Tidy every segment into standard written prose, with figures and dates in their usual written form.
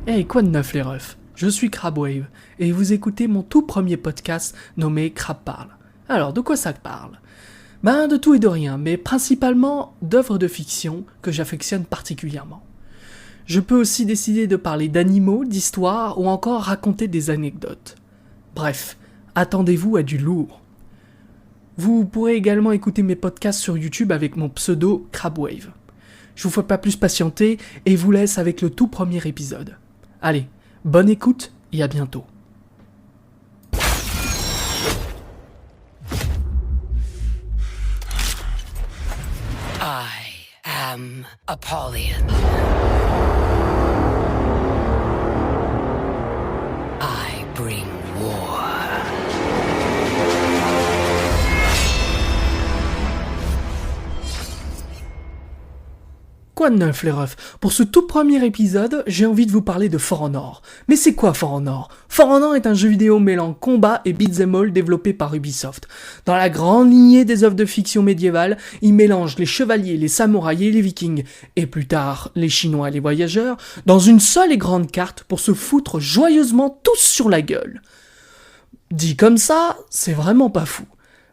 Hey, quoi de neuf les refs? Je suis Crabwave, et vous écoutez mon tout premier podcast nommé Crab Parle. Alors, de quoi ça parle? De tout et de rien, mais principalement d'œuvres de fiction que j'affectionne particulièrement. Je peux aussi décider de parler d'animaux, d'histoires, ou encore raconter des anecdotes. Bref, attendez-vous à du lourd. Vous pourrez également écouter mes podcasts sur YouTube avec mon pseudo Crabwave. Je vous fais pas plus patienter et vous laisse avec le tout premier épisode. Allez, bonne écoute et à bientôt. I am Apollyon. I bring war. Quoi de neuf les refs? Pour ce tout premier épisode, j'ai envie de vous parler de For Honor. Mais c'est quoi For Honor? For Honor est un jeu vidéo mêlant combat et beat'em all développé par Ubisoft. Dans la grande lignée des œuvres de fiction médiévale, il mélange les chevaliers, les samouraïs et les vikings, et plus tard les chinois et les voyageurs, dans une seule et grande carte pour se foutre joyeusement tous sur la gueule. Dit comme ça, c'est vraiment pas fou.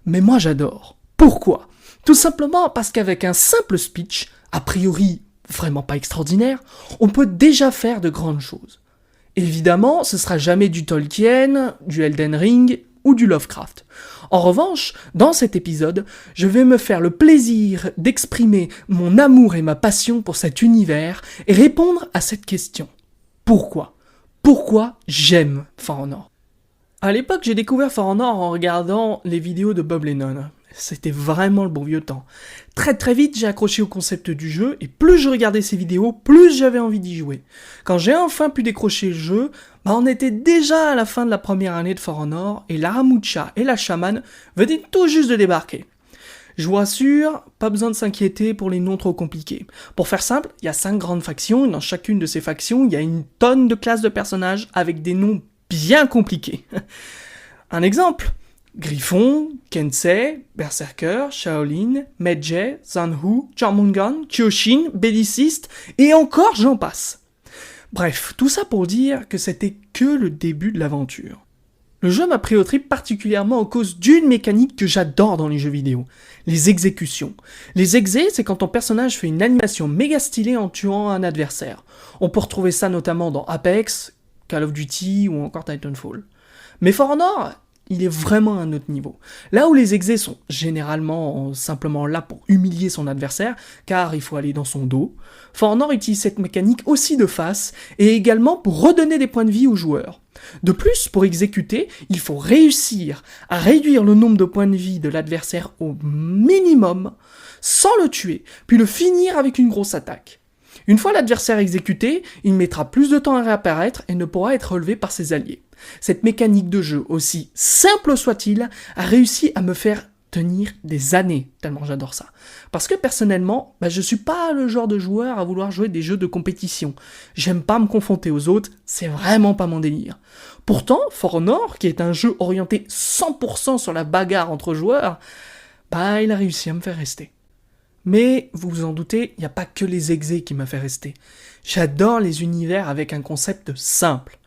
Mais moi j'adore. Pourquoi? Tout simplement parce qu'avec un simple speech, a priori vraiment pas extraordinaire, on peut déjà faire de grandes choses. Évidemment, ce sera jamais du Tolkien, du Elden Ring ou du Lovecraft. En revanche, dans cet épisode, je vais me faire le plaisir d'exprimer mon amour et ma passion pour cet univers et répondre à cette question. Pourquoi? Pourquoi j'aime For Honor? À l'époque, j'ai découvert For Honor en regardant les vidéos de Bob Lennon. C'était vraiment le bon vieux temps. Très vite, j'ai accroché au concept du jeu, et plus je regardais ces vidéos, plus j'avais envie d'y jouer. Quand j'ai enfin pu décrocher le jeu, on était déjà à la fin de la première année de For Honor, et l'Aramucha et la chamane venaient tout juste de débarquer. Je vous rassure, pas besoin de s'inquiéter pour les noms trop compliqués. Pour faire simple, il y a 5 grandes factions, et dans chacune de ces factions, il y a une tonne de classes de personnages avec des noms bien compliqués. Un exemple: Griffon, Kensei, Berserker, Shaolin, Medjay, Zanhu, Charmungan, Kyoshin, Belliciste, et encore j'en passe. Bref, tout ça pour dire que c'était que le début de l'aventure. Le jeu m'a pris au trip particulièrement à cause d'une mécanique que j'adore dans les jeux vidéo, les exécutions. Les exés, c'est quand ton personnage fait une animation méga stylée en tuant un adversaire. On peut retrouver ça notamment dans Apex, Call of Duty ou encore Titanfall. Mais For Honor, il est vraiment à un autre niveau. Là où les exés sont généralement simplement là pour humilier son adversaire, car il faut aller dans son dos, For Honor utilise cette mécanique aussi de face, et également pour redonner des points de vie aux joueurs. De plus, pour exécuter, il faut réussir à réduire le nombre de points de vie de l'adversaire au minimum, sans le tuer, puis le finir avec une grosse attaque. Une fois l'adversaire exécuté, il mettra plus de temps à réapparaître et ne pourra être relevé par ses alliés. Cette mécanique de jeu, aussi simple soit-il, a réussi à me faire tenir des années, tellement j'adore ça. Parce que personnellement, je suis pas le genre de joueur à vouloir jouer des jeux de compétition. J'aime pas me confronter aux autres, c'est vraiment pas mon délire. Pourtant, For Honor, qui est un jeu orienté 100% sur la bagarre entre joueurs, il a réussi à me faire rester. Mais, vous vous en doutez, il n'y a pas que les exés qui m'a fait rester. J'adore les univers avec un concept simple.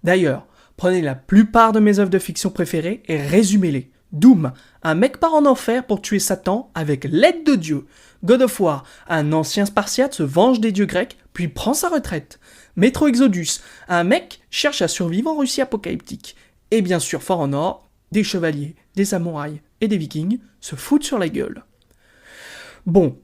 D'ailleurs, prenez la plupart de mes œuvres de fiction préférées et résumez-les. Doom, un mec part en enfer pour tuer Satan avec l'aide de Dieu. God of War, un ancien Spartiate se venge des dieux grecs, puis prend sa retraite. Metro Exodus, un mec cherche à survivre en Russie apocalyptique. Et bien sûr For Honor, des chevaliers, des samouraïs et des vikings se foutent sur la gueule. Bon,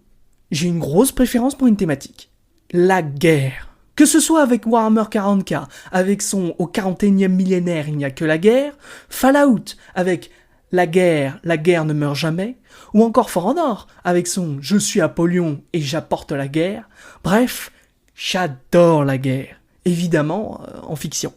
j'ai une grosse préférence pour une thématique. La guerre. Que ce soit avec Warhammer 40K, avec son au 41e millénaire il n'y a que la guerre, Fallout avec la guerre ne meurt jamais, ou encore For Honor avec son je suis Apollyon et j'apporte la guerre. Bref, j'adore la guerre. Évidemment, en fiction.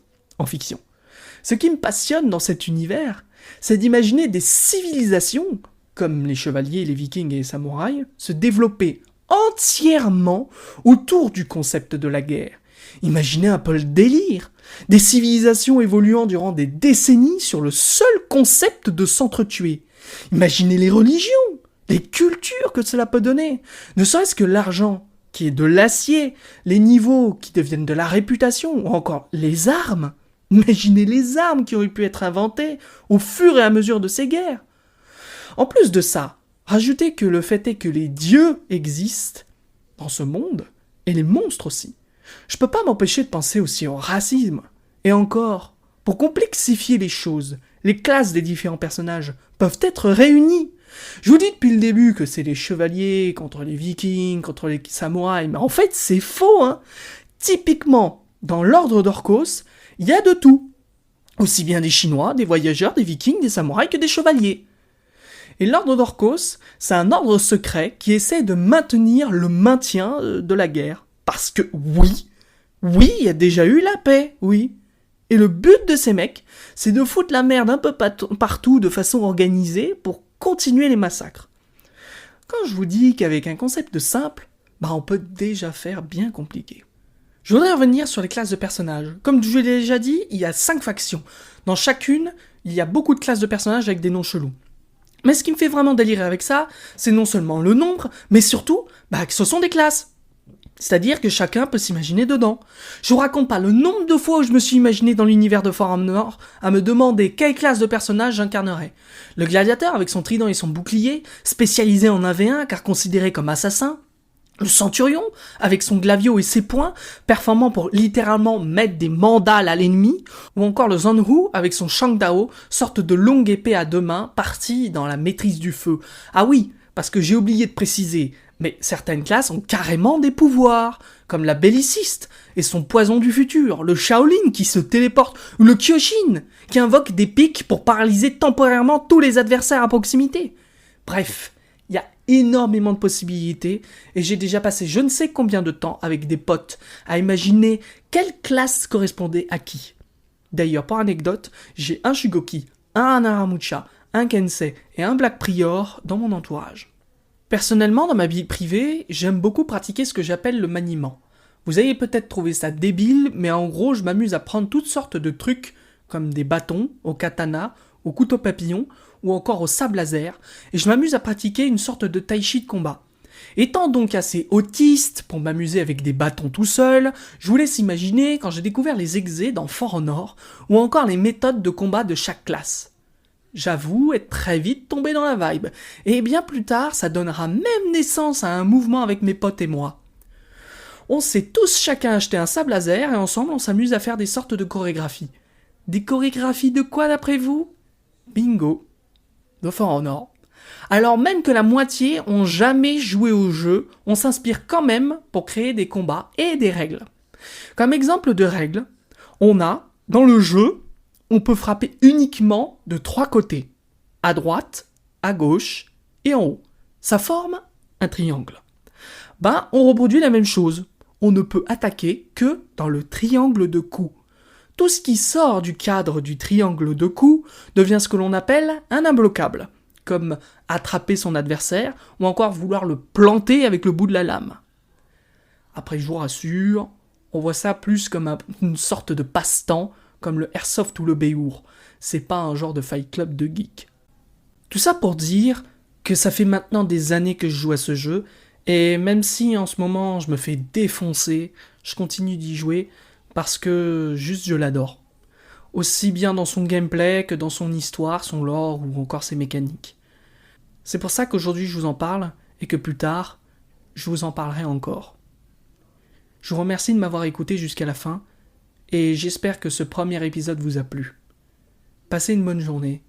Ce qui me passionne dans cet univers, c'est d'imaginer des civilisations, comme les chevaliers, les vikings et les samouraïs, se développer entièrement autour du concept de la guerre. Imaginez un peu le délire. Des civilisations évoluant durant des décennies sur le seul concept de s'entretuer. Imaginez les religions, les cultures que cela peut donner. Ne serait-ce que l'argent qui est de l'acier, les niveaux qui deviennent de la réputation, ou encore les armes. Imaginez les armes qui auraient pu être inventées au fur et à mesure de ces guerres. En plus de ça, rajoutez que le fait est que les dieux existent dans ce monde, et les monstres aussi. Je peux pas m'empêcher de penser aussi au racisme. Et encore, pour complexifier les choses, les classes des différents personnages peuvent être réunies. Je vous dis depuis le début que c'est les chevaliers contre les vikings, contre les samouraïs, mais en fait c'est faux, hein. Typiquement, dans l'ordre d'Orcos, il y a de tout. Aussi bien des Chinois, des voyageurs, des vikings, des samouraïs que des chevaliers. Et l'ordre d'Orcos, c'est un ordre secret qui essaie de maintenir le maintien de la guerre. Parce que oui, il y a déjà eu la paix, oui. Et le but de ces mecs, c'est de foutre la merde un peu partout de façon organisée pour continuer les massacres. Quand je vous dis qu'avec un concept simple, on peut déjà faire bien compliqué. Je voudrais revenir sur les classes de personnages. Comme je l'ai déjà dit, il y a 5 factions. Dans chacune, il y a beaucoup de classes de personnages avec des noms chelous. Mais ce qui me fait vraiment délirer avec ça, c'est non seulement le nombre, mais surtout que ce sont des classes. C'est-à-dire que chacun peut s'imaginer dedans. Je vous raconte pas le nombre de fois où je me suis imaginé dans l'univers de For Honor à me demander quelle classe de personnage j'incarnerais. Le gladiateur avec son trident et son bouclier, spécialisé en 1v1 car considéré comme assassin. Le centurion avec son glavio et ses poings, performant pour littéralement mettre des mandales à l'ennemi. Ou encore le Zanhu avec son Shangdao, sorte de longue épée à 2 mains, partie dans la maîtrise du feu. Ah oui, parce que j'ai oublié de préciser, mais certaines classes ont carrément des pouvoirs, comme la belliciste et son poison du futur, le Shaolin qui se téléporte, ou le Kyoshin qui invoque des pics pour paralyser temporairement tous les adversaires à proximité. Bref, il y a énormément de possibilités et j'ai déjà passé je ne sais combien de temps avec des potes à imaginer quelle classe correspondait à qui. D'ailleurs, pour anecdote, j'ai un Shugoki, un Anaramucha, un Kensei et un Black Prior dans mon entourage. Personnellement, dans ma vie privée, j'aime beaucoup pratiquer ce que j'appelle le maniement. Vous allez peut-être trouver ça débile, mais en gros, je m'amuse à prendre toutes sortes de trucs, comme des bâtons, au katana, au couteau papillon, ou encore au sabre laser, et je m'amuse à pratiquer une sorte de tai chi de combat. Étant donc assez autiste pour m'amuser avec des bâtons tout seul, je vous laisse imaginer quand j'ai découvert les exés dans For Honor, ou encore les méthodes de combat de chaque classe. J'avoue être très vite tombé dans la vibe, et bien plus tard, ça donnera même naissance à un mouvement avec mes potes et moi. On s'est tous chacun acheté un sabre laser, et ensemble on s'amuse à faire des sortes de chorégraphies. Des chorégraphies de quoi d'après vous ? Bingo, de For Honor. Alors même que la moitié ont jamais joué au jeu, on s'inspire quand même pour créer des combats et des règles. Comme exemple de règles, on a, dans le jeu, on peut frapper uniquement de 3 côtés. À droite, à gauche et en haut. Ça forme un triangle. On reproduit la même chose. On ne peut attaquer que dans le triangle de coups. Tout ce qui sort du cadre du triangle de coups devient ce que l'on appelle un imbloquable, comme attraper son adversaire ou encore vouloir le planter avec le bout de la lame. Après, je vous rassure, on voit ça plus comme une sorte de passe-temps, comme le airsoft ou le béour. C'est pas un genre de fight club de geek. Tout ça pour dire que ça fait maintenant des années que je joue à ce jeu, et même si en ce moment je me fais défoncer, je continue d'y jouer parce que juste je l'adore. Aussi bien dans son gameplay que dans son histoire, son lore ou encore ses mécaniques. C'est pour ça qu'aujourd'hui je vous en parle, et que plus tard, je vous en parlerai encore. Je vous remercie de m'avoir écouté jusqu'à la fin, et j'espère que ce premier épisode vous a plu. Passez une bonne journée,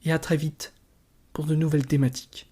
et à très vite pour de nouvelles thématiques.